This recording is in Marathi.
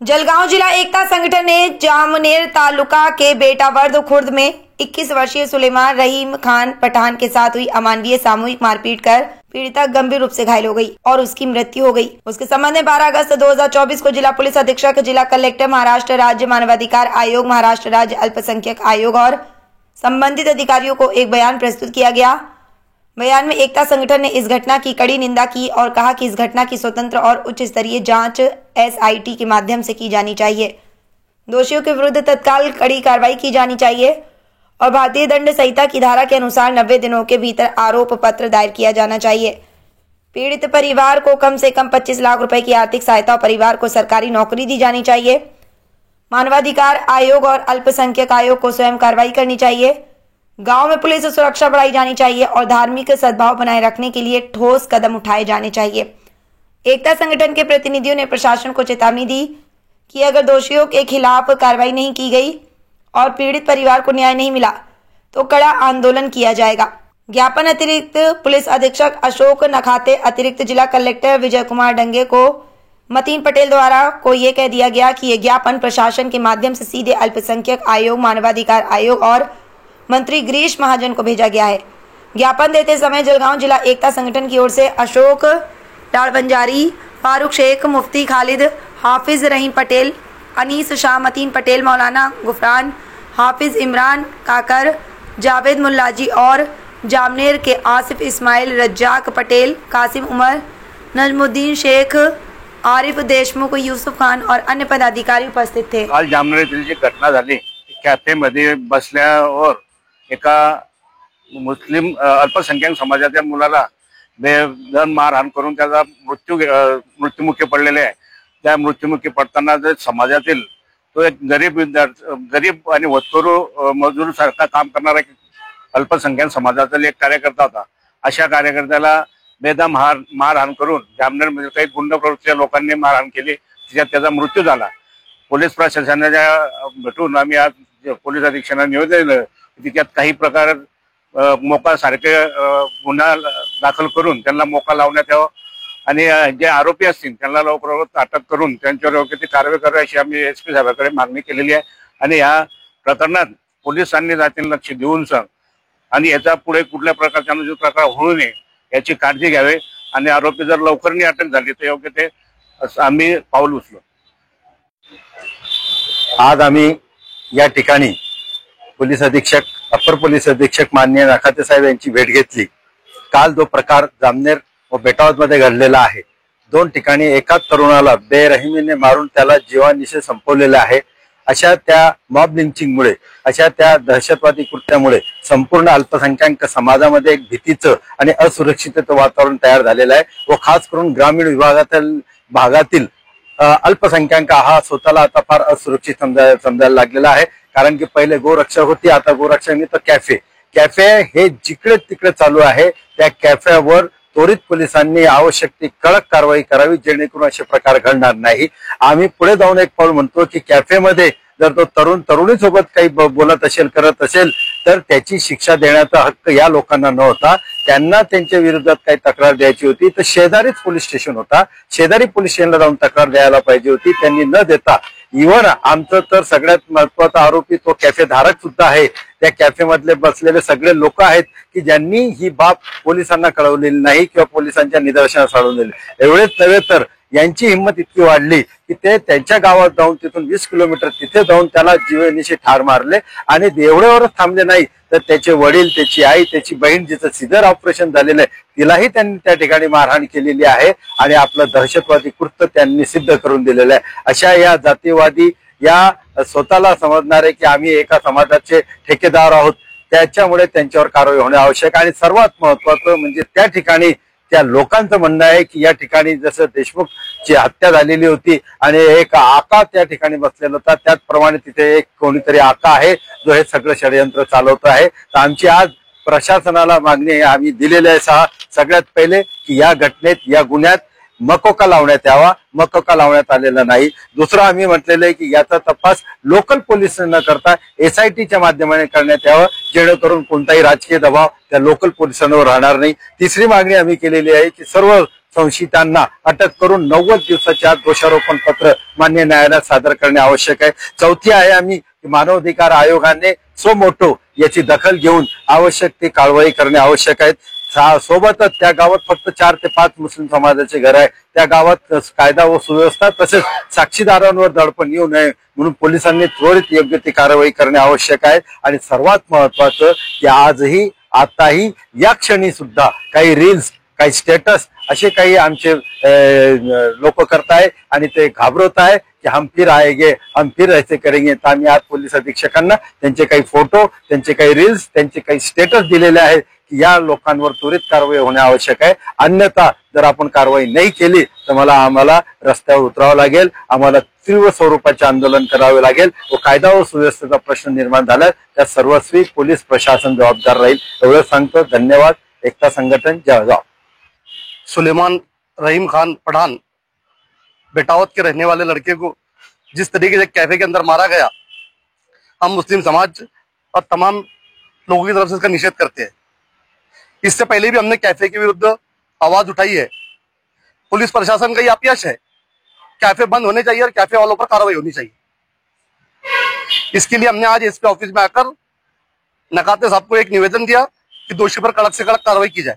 जलगांव जिला एकता संगठन ने जामनेर तालुका के बेटावर्द खुर्द में 21 वर्षीय सुलेमान रहीम खान पठान के साथ हुई अमानवीय सामूहिक मारपीट कर पीड़िता गंभीर रूप से घायल हो गई और उसकी मृत्यु हो गई। उसके संबंध में 12 अगस्त 2024 को जिला पुलिस अधीक्षक, जिला कलेक्टर, महाराष्ट्र राज्य मानवाधिकार आयोग, महाराष्ट्र राज्य अल्पसंख्यक आयोग और संबंधित अधिकारियों को एक बयान प्रस्तुत किया गया। बयान में एकता संगठन ने इस घटना की कड़ी निंदा की और कहा कि इस घटना की स्वतंत्र और उच्च स्तरीय जांच SIT के माध्यम से की जानी चाहिए। दोषियों के विरुद्ध तत्काल कड़ी कार्रवाई की जानी चाहिए और भारतीय दंड संहिता की धारा के अनुसार 90 दिनों के भीतर आरोप पत्र दायर किया जाना चाहिए। पीड़ित परिवार को कम से कम 25 लाख रुपए की आर्थिक सहायता और परिवार को सरकारी नौकरी दी जानी चाहिए। मानवाधिकार आयोग और अल्पसंख्यक आयोग को स्वयं कार्रवाई करनी चाहिए। गांव में पुलिस सुरक्षा बढ़ाई जानी चाहिए और धार्मिक सद्भाव बनाए रखने के लिए ठोस कदम उठाए जाने चाहिए। एकता संगठन के प्रतिनिधियों ने प्रशासन को चेतावनी दी कि अगर दोषियों के खिलाफ कार्रवाई नहीं की गई और पीड़ित परिवार को न्याय नहीं मिला तो कड़ा आंदोलन किया जाएगा। ज्ञापन अतिरिक्त पुलिस अधीक्षक अशोक नखाते, अतिरिक्त जिला कलेक्टर विजय कुमार डंगे को मतीन पटेल द्वारा को ये कह दिया गया कि ये ज्ञापन प्रशासन के माध्यम से सीधे अल्पसंख्यक आयोग, मानवाधिकार आयोग और मंत्री गिरीश महाजन को भेजा गया है। ज्ञापन देते समय जलगांव जिला एकता संगठन की ओर से अशोक लाड़बंजारी, फारूक शेख, मुफ्ती खालिद, हाफिज रहीम पटेल, अनीस शाह, मतीन पटेल, मौलाना गुफरान, हाफिज इमरान काकर, जावेद मुल्लाजी और जामनेर के आसिफ इस्माइल, रज्जाक पटेल, कासिम उमर, नजमुद्दीन शेख, आरिफ देशमुख, यूसुफ खान और अन्य पदाधिकारी उपस्थित थे। काल जामनेर येथील जी घटना झाली, कॅफे मध्ये बसल्यावर एका मुस्लिम अल्पसंख्याक समाजाच्या मुलाला बेदम मारहाण करून त्याचा मृत्युमुखी पडलेले आहे। त्या मृत्युमुखी पडताना जे समाजातील तो एक गरीब आणि होतकरू मजूर सारखा काम करणारा अल्पसंख्याक समाजाचा एक कार्यकर्ता होता। अशा कार्यकर्त्याला बेदम मारहाण करून जामनेरमध्ये काही गुंड प्रवृत्तीच्या लोकांनी मारहाण केली, त्याचा मृत्यू झाला। पोलीस प्रशासनाच्या भेटून आम्ही आज पोलीस अधीक्षकांना निवेदन दिलं की त्यात काही प्रकार मोका सारखे गुन्हा दाखल करून त्यांना मोका लावण्यात यावा आणि जे आरोपी असतील त्यांना लवकरात अटक करून त्यांच्यावर योग्य ती कारवाई करावी अशी आम्ही SP साहेबांकडे मागणी केलेली आहे। आणि या प्रकरणात पोलिसांनी जातील लक्ष देऊन आणि याचा पुढे कुठल्या प्रकारचा अनुचित प्रकार होऊ नये याची काळजी घ्यावी आणि आरोपी जर लवकर नाही अटक झाली तर योग्य ते आम्ही पाऊल उचलू। आज आम्ही या ठिकाणी पोलीस अधीक्षक, अपर पोलीस अधीक्षक माननीय नखाते साहेब यांची भेट घेतली। काल जो प्रकार जामनेर व बेटावद मध्ये घडलेला आहे, दोन ठिकाणी एकाच तरुणाला बेरहिमीने मारून त्याला जीवानिशी संपवलेला आहे। अशा त्या मॉब लिंचिंगमुळे, अशा त्या दहशतवादी कृत्यामुळे संपूर्ण अल्पसंख्याक समाजामध्ये एक भीतीचं आणि असुरक्षिततेचं वातावरण तयार झालेलं आहे व खास करून ग्रामीण भागातील अल्पसंख्याक हा स्वतःला आता फार असुरक्षित समजायला लागलेला आहे। कारण की पहिले गोरक्षा होती, आता गोरक्षा नाही तर कॅफे हे जिकडे तिकडे चालू आहे। त्या कॅफेवर त्वरित पोलिसांनी आवश्यक ती कडक कारवाई करावी जेणेकरून असे प्रकार घडणार नाही। आम्ही पुढे जाऊन एक पाऊल म्हणतो की कॅफेमध्ये जर तो तरुणी सोबत काही बोलत असेल, करत असेल तर त्याची शिक्षा देण्याचा हक्क या लोकांना नव्हता। त्यांना त्यांच्या विरोधात काही तक्रार द्यायची होती तर शेजारीच पोलीस स्टेशन होता, शेजारी पोलीस स्टेशनला जाऊन तक्रार द्यायला पाहिजे होती। त्यांनी न देता इव्हन आमचं तर सगळ्यात महत्वाचा आरोपी तो कॅफे धारक सुद्धा आहे, त्या कॅफे मधले बसलेले सगळे लोक आहेत की ज्यांनी ही बाब पोलिसांना कळवलेली नाही किंवा पोलिसांच्या निदर्शनास आणलेली। एवढेच नव्हे तर यांची हिंमत इतकी वाढली की ते त्यांच्या गावात जाऊन तिथून 20 किलोमीटर तिथे जाऊन त्याला जीवानिशी ठार मारले आणि एवढ्यावरच थांबले नाही तर त्याचे वडील, त्याची आई, त्याची बहीण जिचं सिझर ऑपरेशन झालेलं आहे तिलाही त्यांनी त्या ठिकाणी मारहाण केलेली आहे आणि आपलं दहशतवादी कृत्य त्यांनी सिद्ध करून दिलेलं आहे। अशा या जातीवादी, या स्वतःला समजणारे की आम्ही एका समाजाचे ठेकेदार आहोत, त्याच्यामुळे त्यांच्यावर कारवाई होणे आवश्यक। आणि सर्वात महत्वाचं म्हणजे त्या ठिकाणी त्या लोकांचं म्हणणं आहे की या ठिकाणी जसं देशमुखची हत्या झालेली होती आणि एक आका त्या ठिकाणी बसलेला होता, त्याचप्रमाणे तिथे एक कोणीतरी आका आहे जो हे सगळं षडयंत्र चालवतो आहे। तर आमची आज प्रशासनाला मागणी आम्ही दिलेली आहे सगळ्यात पहिले की या घटनेत, या गुन्ह्यात मकोका लावण्यात यावा, मकोका लावण्यात आलेला नाही। दुसरं आम्ही म्हटलेलं आहे की याचा तपास लोकल पोलीस न करता SITच्या माध्यमाने करण्यात यावा जेणेकरून कोणताही राजकीय दबाव त्या लोकल पोलिसांवर राहणार नाही। तिसरी मागणी आम्ही केलेली आहे की सर्व संशयितांना अटक करून 90 दिवसाच्या आत दोषारोपण पत्र मान्य न्यायालयात सादर करणे आवश्यक आहे। चौथी आहे आम्ही मानवाधिकार आयोगाने सो मोटो याची दखल घेऊन आवश्यक ती कारवाई करणे आवश्यक आहे। सोबतच त्या गावात फक्त 4 ते 5 मुस्लिम समाजाचे घर आहे, त्या गावात कायदा व सुव्यवस्था तसेच साक्षीदारांवर दडपण येऊ नये म्हणून पोलिसांनी त्वरित योग्य ती कारवाई करणे आवश्यक आहे। आणि सर्वात महत्वाचं की आजही आताही या क्षणी सुद्धा काही रील्स काही स्टेटस असे काही आमचे लोक करताय आणि ते घाबरत आहे की हम फिर आएंगे हम फिर ऐसे करेंगे। तर आम्ही आज पोलीस अधीक्षकांना त्यांचे काही फोटो त्यांचे काही रील्स त्यांचे काही स्टेटस दिलेले आहेत की या लोकांवर त्वरित कारवाई होणे आवश्यक आहे। अन्यथा जर आपण कारवाई नाही केली तर आम्हाला रस्त्यावर उतरावं लागेल, आम्हाला तीव्र स्वरूपाचे आंदोलन करावे लागेल व कायदा व सुव्यवस्थेचा प्रश्न निर्माण झाला त्या सर्वस्वी पोलीस प्रशासन जबाबदार राहील एवढं सांगतो। धन्यवाद। एकता संगठन जळगाव। सुलेमान रहीम खान पठान बेटावत के रहने वाले लड़के को जिस तरीके से कैफे के अंदर मारा गया, हम मुस्लिम समाज और तमाम लोगों की तरफ से इसका निषेध करते हैं। इससे पहले भी हमने कैफे के विरुद्ध आवाज उठाई है। पुलिस प्रशासन का ये अपयश है। कैफे बंद होने चाहिए और कैफे वालों पर कार्रवाई होनी चाहिए। इसके लिए हमने आज एसपी ऑफिस में आकर नकाते साहब को एक निवेदन दिया कि दोषी पर कड़क से कड़क कार्रवाई की जाए।